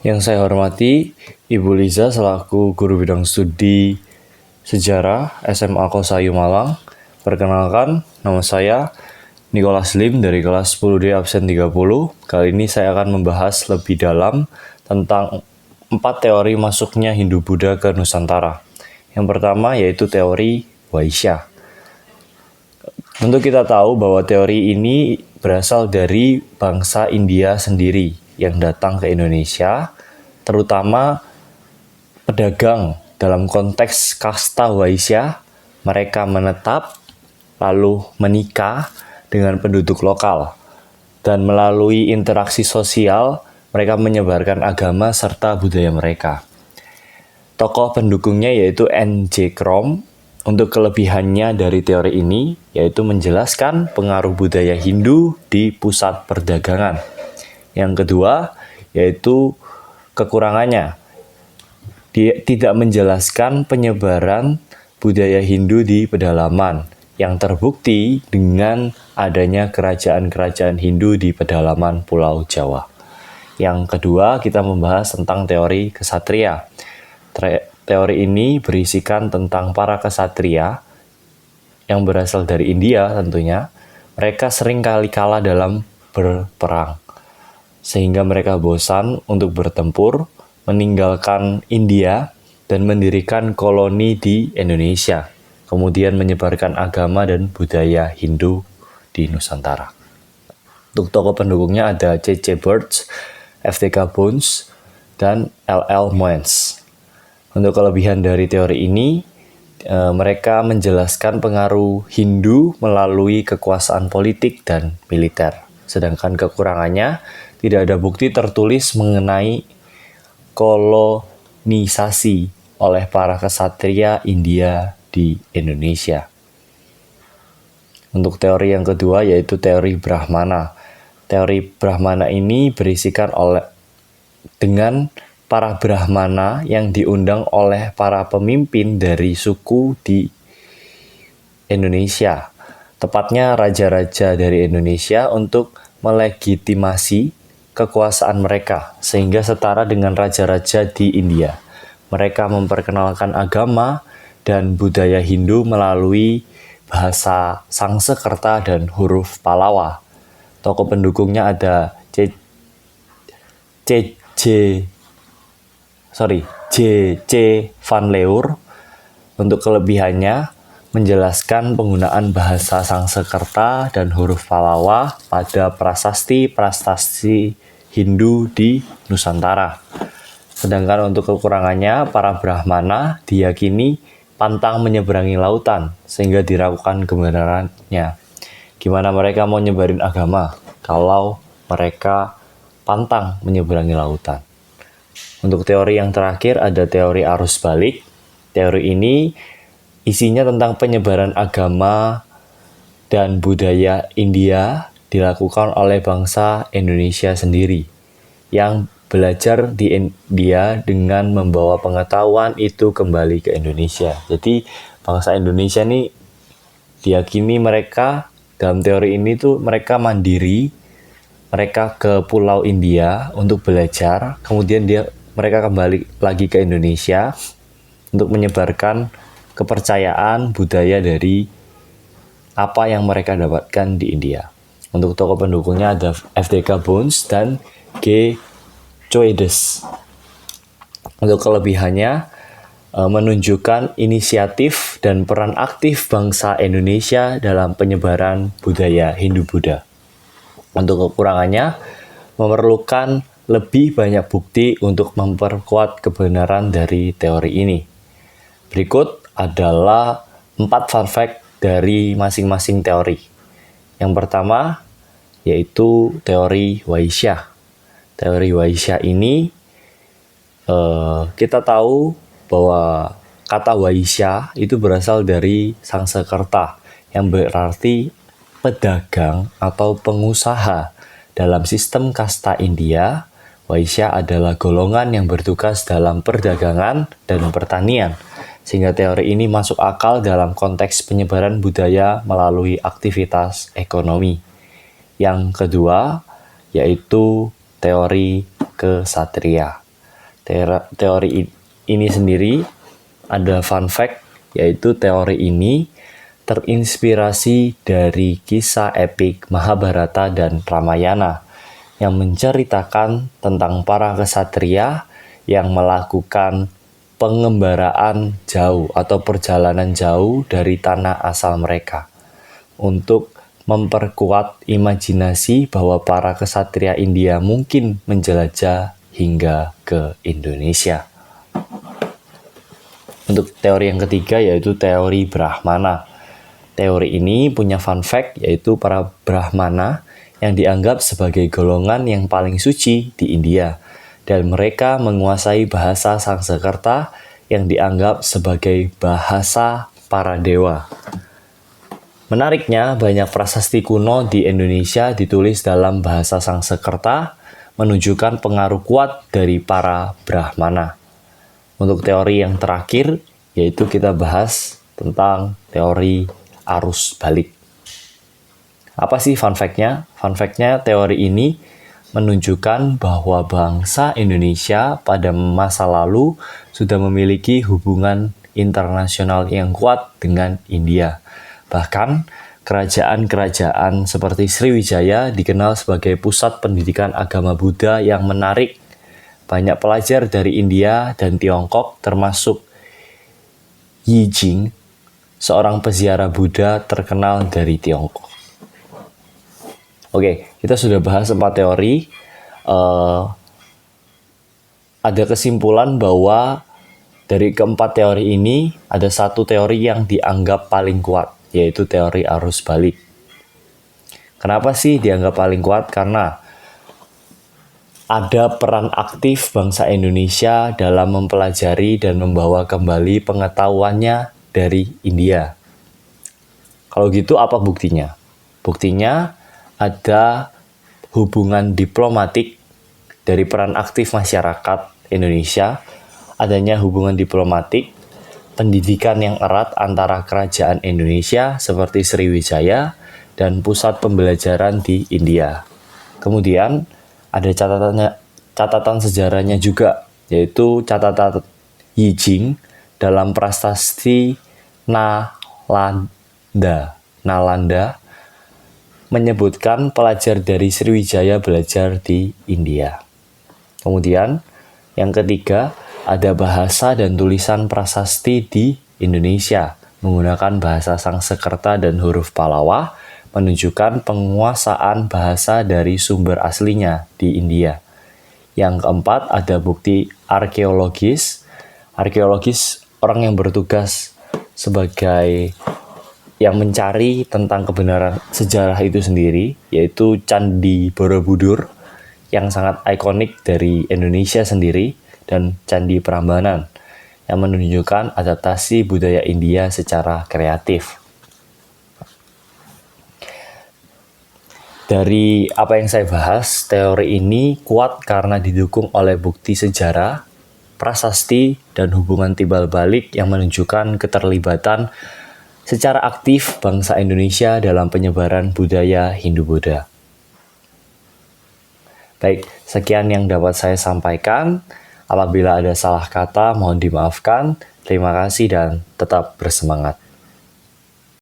Yang saya hormati Ibu Liza selaku guru bidang studi sejarah SMA Kosayu Malang. Perkenalkan, nama saya Nicholas Lim dari kelas 10D absen 30. Kali ini saya akan membahas lebih dalam tentang 4 teori masuknya Hindu-Buddha ke Nusantara. Yang pertama yaitu teori Vaishya. Tentu kita tahu bahwa teori ini berasal dari bangsa India sendiri yang datang ke Indonesia, terutama pedagang dalam konteks kasta Vaishya. Mereka menetap lalu menikah dengan penduduk lokal, dan melalui interaksi sosial mereka menyebarkan agama serta budaya mereka. Tokoh pendukungnya yaitu N.J. Krom. Untuk kelebihannya dari teori ini yaitu menjelaskan pengaruh budaya Hindu di pusat perdagangan. Yang kedua yaitu kekurangannya. Dia tidak menjelaskan penyebaran budaya Hindu di pedalaman yang terbukti dengan adanya kerajaan-kerajaan Hindu di pedalaman Pulau Jawa. Yang kedua, kita membahas tentang teori kesatria. Teori ini berisikan tentang para kesatria yang berasal dari India tentunya. Mereka sering kali kalah dalam berperang, sehingga mereka bosan untuk bertempur, meninggalkan India dan mendirikan koloni di Indonesia, kemudian menyebarkan agama dan budaya Hindu di Nusantara. Untuk tokoh pendukungnya ada C.C. Birch, F.T.K. Bones, dan L.L. Muenz. Untuk kelebihan dari teori ini, mereka menjelaskan pengaruh Hindu melalui kekuasaan politik dan militer. Sedangkan kekurangannya, tidak ada bukti tertulis mengenai kolonisasi oleh para kesatria India di Indonesia. Untuk teori yang kedua yaitu teori Brahmana. Teori Brahmana ini berisikan dengan para Brahmana yang diundang oleh para pemimpin dari suku di Indonesia, tepatnya raja-raja dari Indonesia, untuk melegitimasi kekuasaan mereka sehingga setara dengan raja-raja di India. Mereka memperkenalkan agama dan budaya Hindu melalui bahasa Sangsekerta dan huruf Pallava. Tokoh pendukungnya ada J.C. Van Leur. Untuk kelebihannya, menjelaskan penggunaan bahasa Sangsekerta dan huruf Pallava pada prasasti Hindu di Nusantara. Sedangkan untuk kekurangannya, para Brahmana diyakini pantang menyeberangi lautan sehingga diragukan kebenarannya. Gimana mereka mau nyebarin agama kalau mereka pantang menyeberangi lautan? Untuk teori yang terakhir ada teori arus balik. Teori ini isinya tentang penyebaran agama dan budaya India dilakukan oleh bangsa Indonesia sendiri yang belajar di India dengan membawa pengetahuan itu kembali ke Indonesia. Jadi bangsa Indonesia ini diyakini mereka dalam teori ini tuh mereka mandiri, mereka ke Pulau India untuk belajar, kemudian mereka kembali lagi ke Indonesia untuk menyebarkan kepercayaan budaya dari apa yang mereka dapatkan di India. Untuk tokoh pendukungnya ada F.T.K. Bones dan G. Choedes. Untuk kelebihannya, menunjukkan inisiatif dan peran aktif bangsa Indonesia dalam penyebaran budaya Hindu-Buddha. Untuk kekurangannya, memerlukan lebih banyak bukti untuk memperkuat kebenaran dari teori ini. Berikut adalah 4 fun fact dari masing-masing teori. Yang pertama yaitu teori Vaishya. Teori Vaishya ini kita tahu bahwa kata Vaishya itu berasal dari Sangsekerta yang berarti pedagang atau pengusaha. Dalam sistem kasta India, Vaishya adalah golongan yang bertugas dalam perdagangan dan pertanian, sehingga teori ini masuk akal dalam konteks penyebaran budaya melalui aktivitas ekonomi. Yang kedua, yaitu teori kesatria. teori ini sendiri ada fun fact, yaitu teori ini terinspirasi dari kisah epik Mahabharata dan Ramayana yang menceritakan tentang para kesatria yang melakukan pengembaraan jauh atau perjalanan jauh dari tanah asal mereka untuk memperkuat imajinasi bahwa para kesatria India mungkin menjelajah hingga ke Indonesia. Untuk teori yang ketiga yaitu teori Brahmana. Teori ini punya fun fact, yaitu para Brahmana yang dianggap sebagai golongan yang paling suci di India, dan mereka menguasai bahasa Sanskerta yang dianggap sebagai bahasa para dewa. Menariknya, banyak prasasti kuno di Indonesia ditulis dalam bahasa Sanskerta, menunjukkan pengaruh kuat dari para Brahmana. Untuk teori yang terakhir, yaitu kita bahas tentang teori arus balik. Apa sih fun fact-nya? Fun fact-nya, teori ini menunjukkan bahwa bangsa Indonesia pada masa lalu sudah memiliki hubungan internasional yang kuat dengan India. Bahkan, kerajaan-kerajaan seperti Sriwijaya dikenal sebagai pusat pendidikan agama Buddha yang menarik banyak pelajar dari India dan Tiongkok, termasuk Yi Jing, seorang peziarah Buddha terkenal dari Tiongkok. Oke, kita sudah bahas 4 teori. Ada kesimpulan bahwa dari keempat teori ini, ada satu teori yang dianggap paling kuat, yaitu teori arus balik. Kenapa sih dianggap paling kuat? Karena ada peran aktif bangsa Indonesia dalam mempelajari dan membawa kembali pengetahuannya dari India. Kalau gitu apa buktinya? Buktinya ada hubungan diplomatik dari peran aktif masyarakat Indonesia, adanya hubungan diplomatik, pendidikan yang erat antara kerajaan Indonesia seperti Sriwijaya dan pusat pembelajaran di India. Kemudian ada catatan sejarahnya juga, yaitu catatan Yi Jing dalam prasasti Nalanda menyebutkan pelajar dari Sriwijaya belajar di India. Kemudian yang ketiga, ada bahasa dan tulisan prasasti di Indonesia menggunakan bahasa Sanskerta dan huruf Pallawa, menunjukkan penguasaan bahasa dari sumber aslinya di India. Yang keempat, ada bukti arkeologis. Arkeologis orang yang bertugas sebagai yang mencari tentang kebenaran sejarah itu sendiri, yaitu Candi Borobudur yang sangat ikonik dari Indonesia sendiri, dan Candi Prambanan yang menunjukkan adaptasi budaya India secara kreatif. Dari apa yang saya bahas, teori ini kuat karena didukung oleh bukti sejarah, prasasti, dan hubungan timbal balik yang menunjukkan keterlibatan secara aktif bangsa Indonesia dalam penyebaran budaya Hindu-Buddha. Baik, sekian yang dapat saya sampaikan. Apabila ada salah kata, mohon dimaafkan. Terima kasih dan tetap bersemangat.